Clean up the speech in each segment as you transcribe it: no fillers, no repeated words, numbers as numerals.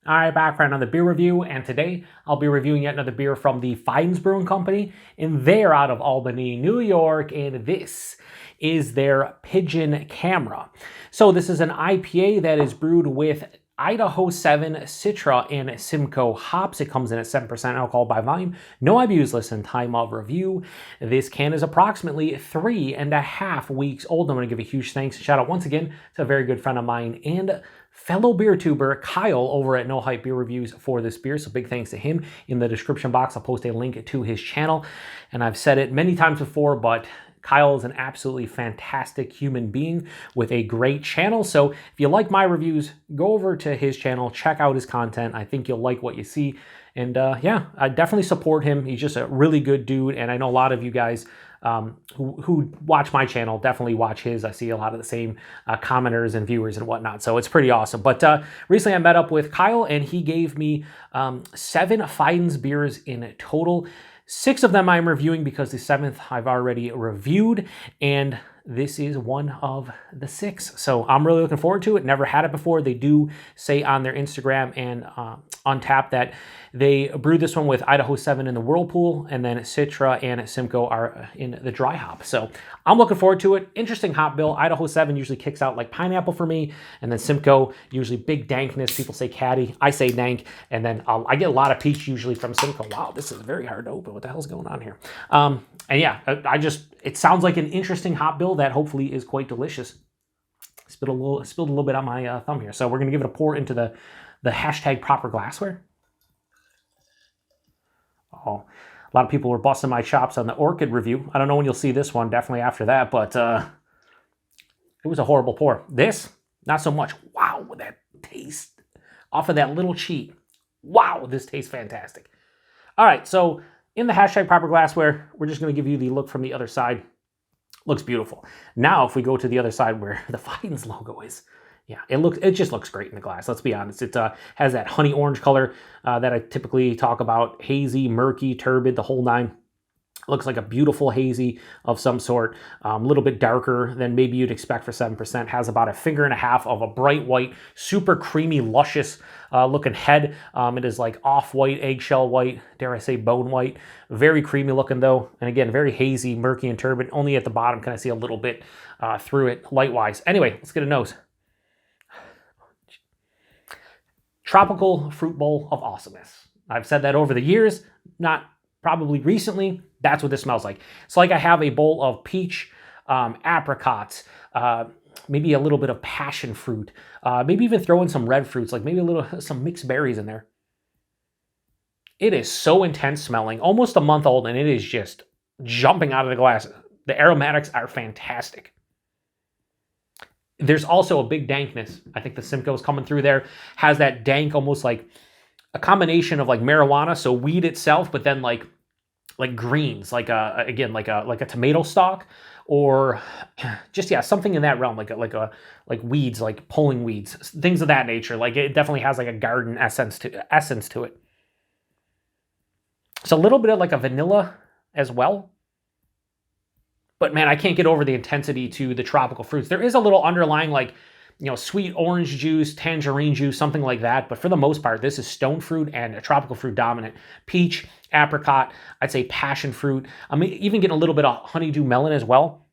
All right, back for another beer review, and today I'll be reviewing yet another beer from the Fidens Brewing Company, and they're out of Albany, New York, and this is their Pigeon Camera. So this is an IPA that is brewed with Idaho 7 Citra and Simcoe hops. It comes in at 7% alcohol by volume. No IBUs listed in time of review. This can is approximately 3.5 weeks old. I'm going to give a huge thanks and shout out once again to a very good friend of mine and fellow BeerTuber Kyle over at No Hype Beer Reviews for this beer. So big thanks to him. In the description box, I'll post a link to his channel. And I've said it many times before, but Kyle is an absolutely fantastic human being with a great channel. So if you like my reviews, go over to his channel, check out his content. I think you'll like what you see. And yeah, I definitely support him. He's just a really good dude. And I know a lot of you guys who watch my channel definitely watch his. I see a lot of the same commenters and viewers and whatnot. So it's pretty awesome. But recently I met up with Kyle and he gave me 7 Fidens beers in total. 6 of them I'm reviewing because the 7th I've already reviewed, and this is one of the 6. So I'm really looking forward to it. Never had it before. They do say on their Instagram and on tap that they brewed this one with Idaho 7 in the whirlpool, and then Citra and Simcoe are in the dry hop. So I'm looking forward to it. Interesting hop bill. Idaho 7 usually kicks out like pineapple for me, and then Simcoe usually big dankness. People say caddy. I say dank, and then I get a lot of peach usually from Simcoe. Wow, this is very hard to open. What the hell's going on here? And yeah, it sounds like an interesting hop bill that hopefully is quite delicious. Spilled a little bit on my thumb here. So we're going to give it a pour into the hashtag proper glassware. Oh, a lot of people were busting my chops on the Orchid review. I don't know when you'll see this one, definitely after that, but it was a horrible pour. This, not so much. Wow, that taste off of that little cheat. Wow, this tastes fantastic. All right, so in the hashtag proper glassware, we're just going to give you the look from the other side. Looks beautiful. Now, if we go to the other side where the Fidens logo is, yeah, it just looks great in the glass. Let's be honest. It has that honey orange color that I typically talk about. Hazy, murky, turbid, the whole nine. Looks like a beautiful hazy of some sort. A little bit darker than maybe you'd expect for 7%. Has about 1.5 fingers of a bright white, super creamy, luscious looking head. It is like off-white, eggshell white, dare I say bone white. Very creamy looking though. And again, very hazy, murky, and turbid. Only at the bottom can I see a little bit through it light-wise. Anyway, let's get a nose. Tropical fruit bowl of awesomeness. I've said that over the years, not probably recently. That's what this smells like. It's like I have a bowl of peach, apricots, maybe a little bit of passion fruit, maybe even throw in some red fruits, like maybe some mixed berries in there. It is so intense smelling, almost a month old, and it is just jumping out of the glass. The aromatics are fantastic. There's also a big dankness. I think the Simcoe is coming through there. Has that dank, almost like a combination of like marijuana, so weed itself, but then like greens, like a tomato stalk, or just something in that realm, like weeds, like pulling weeds, things of that nature. Like it definitely has like a garden essence to it. It's a little bit of like a vanilla as well. But man, I can't get over the intensity to the tropical fruits. There is a little underlying like, sweet orange juice, tangerine juice, something like that. But for the most part, this is stone fruit and a tropical fruit dominant. Peach, apricot, I'd say passion fruit. I'm even getting a little bit of honeydew melon as well.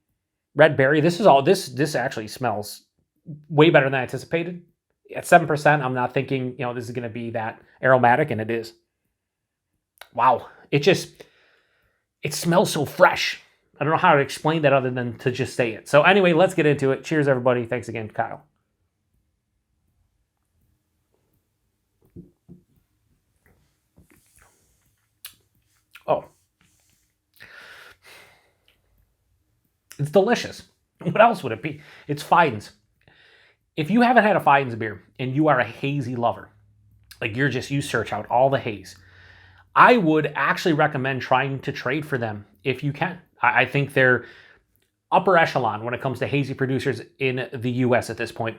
Red berry. This actually smells way better than I anticipated. At 7%, I'm not thinking, this is going to be that aromatic, and it is. Wow. It smells so fresh. I don't know how to explain that other than to just say it. So anyway, let's get into it. Cheers, everybody. Thanks again, Kyle. Oh. It's delicious. What else would it be? It's Fidens. If you haven't had a Fidens beer and you are a hazy lover, like you search out all the haze, I would actually recommend trying to trade for them if you can. I think they're upper echelon when it comes to hazy producers in the US at this point.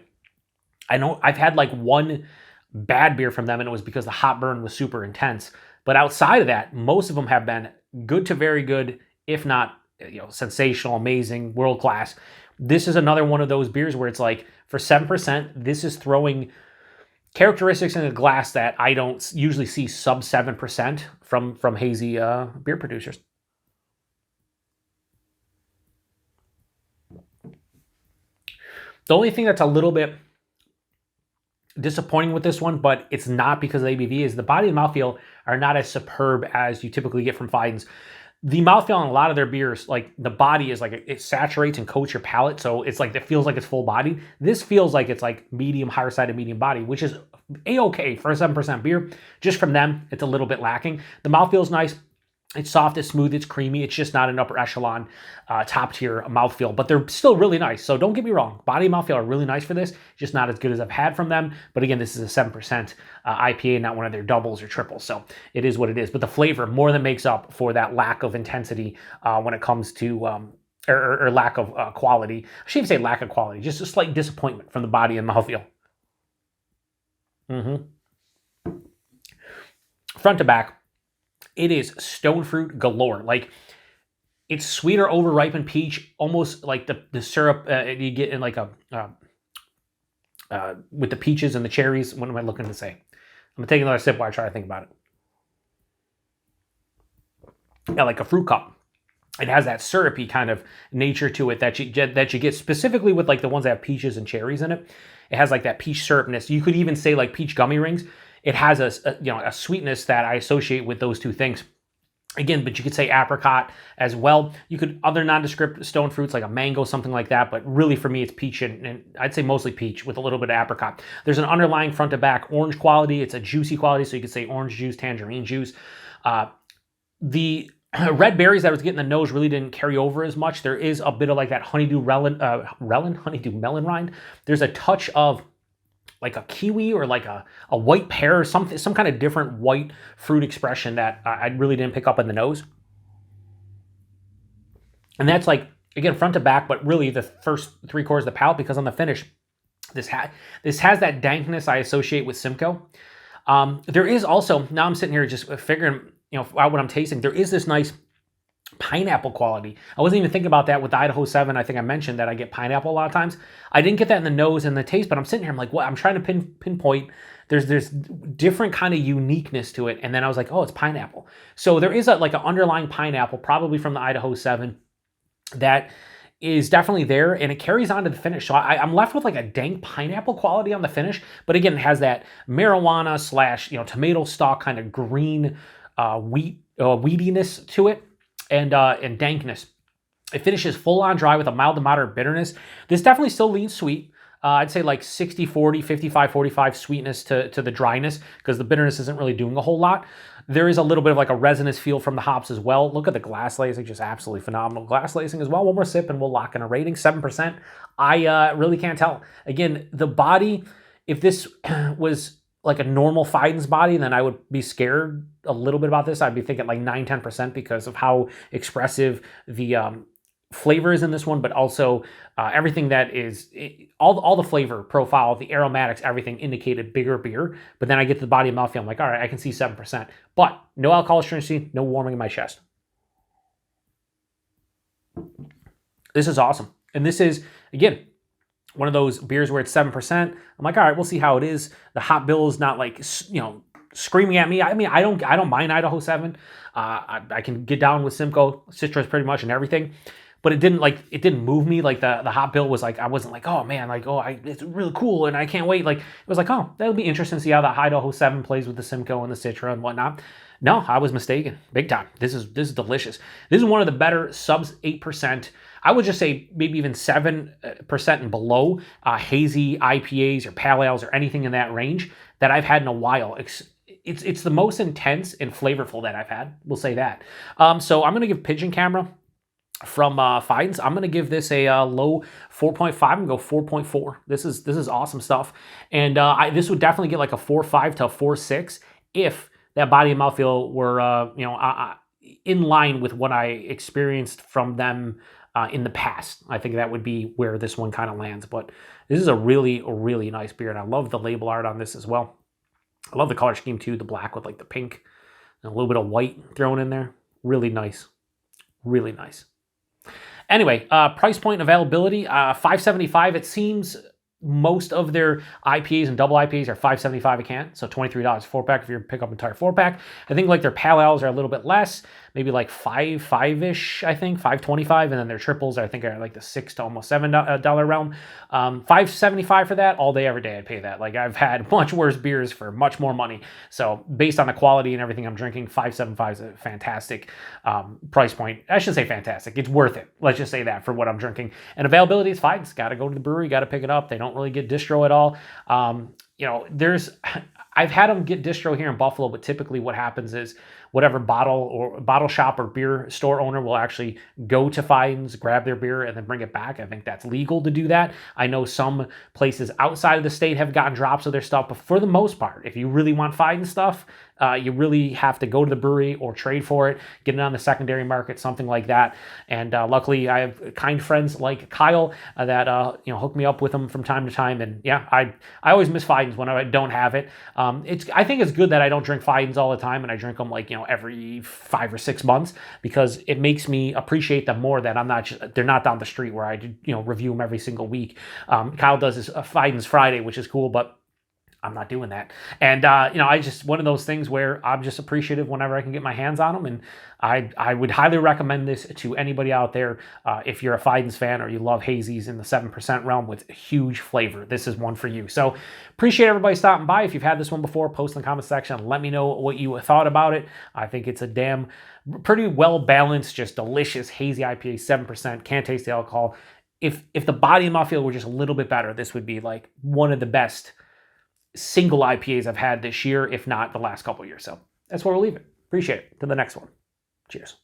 I know I've had like one bad beer from them, and it was because the hop burn was super intense. But outside of that, most of them have been good to very good, if not sensational, amazing, world class. This is another one of those beers where it's like for 7%, this is throwing characteristics in a glass that I don't usually see sub 7% from hazy beer producers. The only thing that's a little bit disappointing with this one, but it's not because of the ABV, is the body and mouthfeel are not as superb as you typically get from Fidens. The mouthfeel on a lot of their beers, like the body is like, it saturates and coats your palate, so it's like, it feels like it's full body. This feels like it's like medium, higher side of medium body, which is a-okay for a 7% beer. Just from them, it's a little bit lacking. The mouthfeel is nice. It's soft, it's smooth, it's creamy. It's just not an upper echelon, top tier mouthfeel, but they're still really nice. So don't get me wrong, body and mouthfeel are really nice for this, just not as good as I've had from them. But again, this is a 7% IPA, not one of their doubles or triples. So it is what it is. But the flavor more than makes up for that lack of intensity when it comes to, or lack of quality. I shouldn't even say lack of quality, just a slight disappointment from the body and mouthfeel. Front to back, it is stone fruit galore. Like, it's sweet or over-ripened peach, almost like the syrup you get in like a, with the peaches and the cherries. What am I looking to say? I'm going to take another sip while I try to think about it. Yeah, like a fruit cup. It has that syrupy kind of nature to it that you get specifically with like the ones that have peaches and cherries in it. It has like that peach syrupness. You could even say like peach gummy rings. It has a sweetness that I associate with those two things. Again, but you could say apricot as well. You could other nondescript stone fruits like a mango, something like that. But really for me, it's peach and I'd say mostly peach with a little bit of apricot. There's an underlying front to back orange quality. It's a juicy quality, so you could say orange juice, tangerine juice. The red berries that I was getting in the nose really didn't carry over as much. There is a bit of like that honeydew honeydew melon rind. There's a touch of like a kiwi or like a white pear or something, some kind of different white fruit expression that I really didn't pick up in the nose. And that's like, again, front to back, but really the first 3/4 of the palate, because on the finish, this has that dankness I associate with Simcoe. There is also, now I'm sitting here just figuring, out what I'm tasting. There is this nice pineapple quality. I wasn't even thinking about that with the Idaho 7. I think I mentioned that I get pineapple a lot of times. I didn't get that in the nose and the taste, but I'm sitting here, I'm like, what? I'm trying to pinpoint. There's different kind of uniqueness to it. And then I was like, oh, it's pineapple. So there is like an underlying pineapple, probably from the Idaho 7, that is definitely there, and it carries on to the finish. So I'm left with like a dank pineapple quality on the finish. But again, it has that marijuana / tomato stalk kind of green weediness to it. And dankness. It finishes full on dry with a mild to moderate bitterness. This definitely still leans sweet. I'd say like 60-40, 55-45 sweetness to the dryness, because the bitterness isn't really doing a whole lot. There is a little bit of like a resinous feel from the hops as well. Look at the glass lacing, just absolutely phenomenal glass lacing as well. One more sip and we'll lock in a rating, 7%. I really can't tell. Again, the body, if this was like a normal Fidens body, then I would be scared a little bit about this. I'd be thinking like 9-10% because of how expressive the flavor is in this one, but also everything that is, all the flavor profile, the aromatics, everything indicated bigger beer. But then I get to the body and mouthfeel, I'm like, all right, I can see 7%. But no alcohol stringency, no warming in my chest. This is awesome. And this is, again, one of those beers where it's 7%. I'm like, all right, we'll see how it is. The hop bill is not like, screaming at me. I mean, I don't mind Idaho 7. I can get down with Simcoe, Citra pretty much and everything. But it didn't move me. Like the hop bill was like, I wasn't like, oh man, like, it's really cool and I can't wait. Like, it was like, oh, that'll be interesting to see how the Idaho 7 plays with the Simcoe and the Citra and whatnot. No, I was mistaken. Big time. This is delicious. This is one of the better subs 8%. I would just say maybe even 7% and below hazy IPAs or pale ales or anything in that range that I've had in a while. It's the most intense and flavorful that I've had. We'll say that. So I'm going to give Pigeon Camera from Fidens. I'm going to give this a low 4.5 and go 4.4. This is awesome stuff. And this would definitely get like a 4.5 to a 4.6 if that body and mouthfeel were in line with what I experienced from them in the past. I think that would be where this one kind of lands. But this is a really nice beer, and I love the label art on this as well. I love the color scheme too, the black with like the pink and a little bit of white thrown in there. Really nice. Really nice. Anyway, price point availability, $5.75. It seems most of their IPAs and double IPAs are $5.75 a can, so $23 a 4-pack if you pick up an entire 4-pack. I think like their pale ales are a little bit less, maybe like five-ish, I think, $5.25, and then their triples I think are like the $6 to almost $7 realm. $5.75 for that all day, every day. I'd pay that. Like I've had much worse beers for much more money. So based on the quality and everything I'm drinking, $5.75 is a fantastic price point. I should say fantastic. It's worth it. Let's just say that for what I'm drinking. And availability is fine. It's got to go to the brewery, got to pick it up. They don't really get distro at all. You know, I've had them get distro here in Buffalo, but typically what happens is whatever bottle shop or beer store owner will actually go to Fidens, grab their beer, and then bring it back. I think that's legal to do that. I know some places outside of the state have gotten drops of their stuff, but for the most part, if you really want Fidens stuff, you really have to go to the brewery or trade for it, get it on the secondary market, something like that. And luckily, I have kind friends like Kyle that hook me up with them from time to time. And yeah, I always miss Fidens when I don't have it. I think it's good that I don't drink Fidens all the time, and I drink them like every 5 or 6 months, because it makes me appreciate them more. That they're not down the street where I review them every single week. Kyle does his Fidens Friday, which is cool, but I'm not doing that. And, I just, one of those things where I'm just appreciative whenever I can get my hands on them. And I would highly recommend this to anybody out there. If you're a Fidens fan or you love hazies in the 7% realm with huge flavor, this is one for you. So appreciate everybody stopping by. If you've had this one before, post in the comment section. Let me know what you thought about it. I think it's a pretty well-balanced, just delicious hazy IPA, 7%, can't taste the alcohol. If the body and mouthfeel were just a little bit better, this would be like one of the best single IPAs I've had this year, if not the last couple of years. So that's where we'll leave it. Appreciate it. To the next one. Cheers.